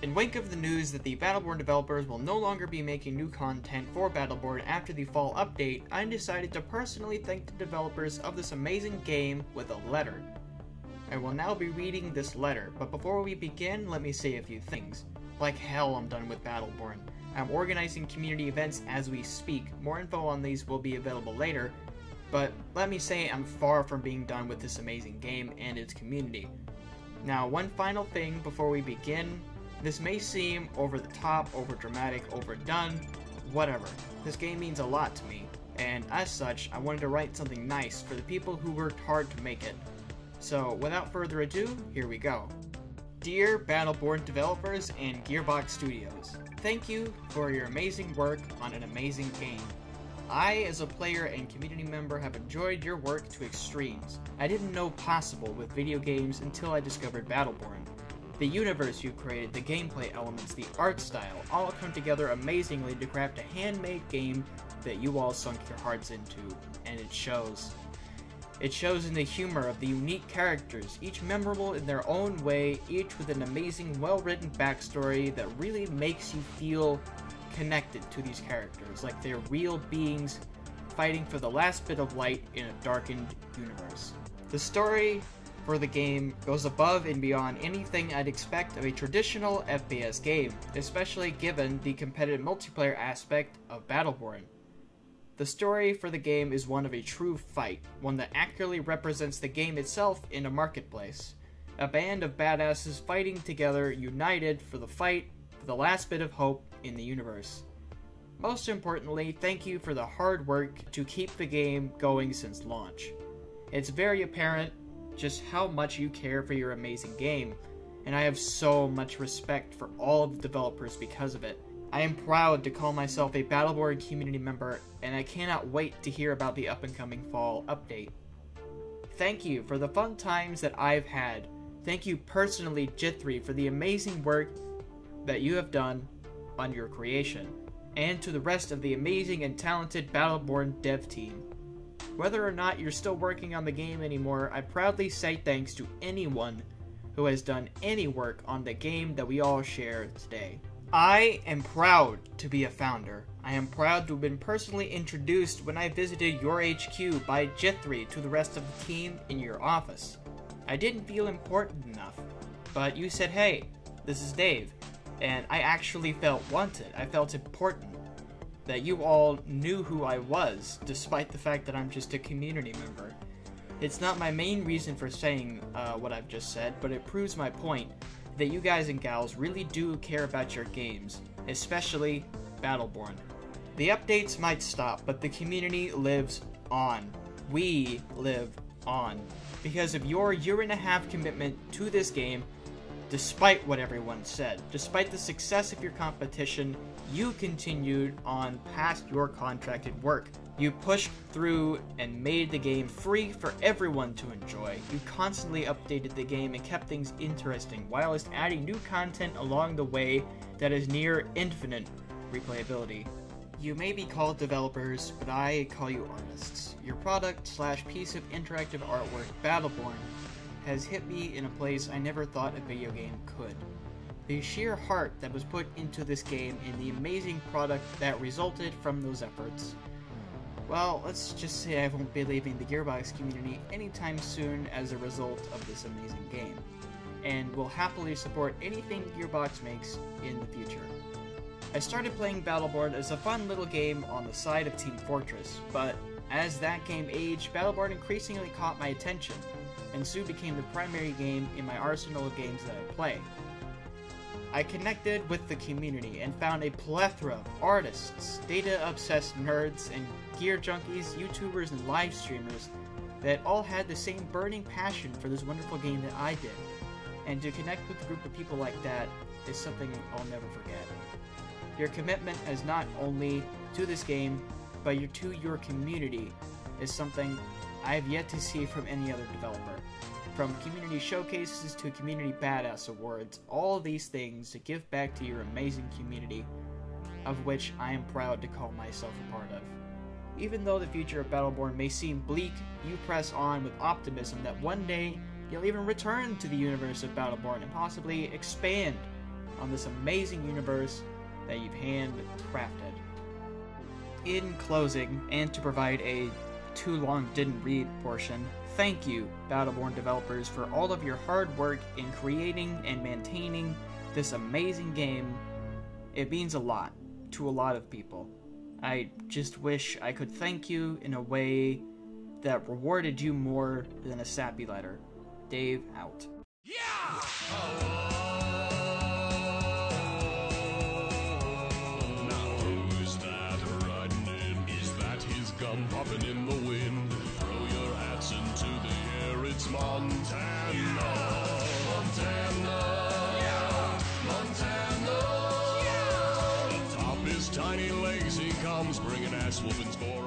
In wake of the news that the Battleborn developers will no longer be making new content for Battleborn after the fall update, I decided to personally thank the developers of this amazing game with a letter. I will now be reading this letter, but before we begin, let me say a few things. Like hell, I'm done with Battleborn. I'm organizing community events as we speak. More info on these will be available later, but let me say I'm far from being done with this amazing game and its community. Now, one final thing before we begin. This may seem over the top, over dramatic, overdone, whatever. This game means a lot to me, and as such, I wanted to write something nice for the people who worked hard to make it. So, without further ado, here we go. Dear Battleborn developers and Gearbox Studios, thank you for your amazing work on an amazing game. I, as a player and community member, have enjoyed your work to extremes I didn't know possible with video games until I discovered Battleborn. The universe you created, the gameplay elements, the art style, all come together amazingly to craft a handmade game that you all sunk your hearts into, and it shows. It shows in the humor of the unique characters, each memorable in their own way, each with an amazing, well-written backstory that really makes you feel connected to these characters, like they're real beings fighting for the last bit of light in a darkened universe. The story for the game goes above and beyond anything I'd expect of a traditional FPS game, especially given the competitive multiplayer aspect of Battleborn. The story for the game is one of a true fight, one that accurately represents the game itself in a marketplace. A band of badasses fighting together, united for the fight for the last bit of hope in the universe. Most importantly, thank you for the hard work to keep the game going since launch. It's very apparent just how much you care for your amazing game, and I have so much respect for all of the developers because of it. I am proud to call myself a Battleborn community member, and I cannot wait to hear about the up-and-coming fall update. Thank you for the fun times that I've had. Thank you personally, Jythri, for the amazing work that you have done on your creation, and to the rest of the amazing and talented Battleborn dev team. Whether or not you're still working on the game anymore, I proudly say thanks to anyone who has done any work on the game that we all share today. I am proud to be a founder. I am proud to have been personally introduced when I visited your HQ by Jythri to the rest of the team in your office. I didn't feel important enough, but you said, hey, this is Dave, and I actually felt wanted. I felt important. That you all knew who I was, despite the fact that I'm just a community member. It's not my main reason for saying what I've just said, but it proves my point that you guys and gals really do care about your games, especially Battleborn. The updates might stop, but the community lives on. We live on. Because of your year-and-a-half commitment to this game, despite what everyone said, despite the success of your competition, you continued on past your contracted work. You pushed through and made the game free for everyone to enjoy. You constantly updated the game and kept things interesting, whilst adding new content along the way that is near infinite replayability. You may be called developers, but I call you artists. Your product/piece of interactive artwork, Battleborn, has hit me in a place I never thought a video game could. The sheer heart that was put into this game and the amazing product that resulted from those efforts. Well, let's just say I won't be leaving the Gearbox community anytime soon as a result of this amazing game, and will happily support anything Gearbox makes in the future. I started playing Battleborn as a fun little game on the side of Team Fortress, but as that game aged, Battleborn increasingly caught my attention, and soon became the primary game in my arsenal of games that I play. I connected with the community and found a plethora of artists, data-obsessed nerds, and gear junkies, YouTubers, and live streamers that all had the same burning passion for this wonderful game that I did. And to connect with a group of people like that is something I'll never forget. Your commitment is not only to this game, but to your community is something I have yet to see from any other developer. From community showcases to community badass awards, all of these things to give back to your amazing community, of which I am proud to call myself a part of. Even though the future of Battleborn may seem bleak, you press on with optimism that one day you'll even return to the universe of Battleborn and possibly expand on this amazing universe that you've handcrafted. In closing, and to provide a too long didn't read portion, thank you, Battleborn developers, for all of your hard work in creating and maintaining this amazing game. It means a lot to a lot of people. I just wish I could thank you in a way that rewarded you more than a sappy letter. Dave out. Yeah! Now who's that riding in? Is that his gum popping in the wind? Throw your hats into the air, it's Montana. Yeah! Montana! Yeah! Montana! Yeah! Atop his tiny legs he comes, bringing ass whoopings for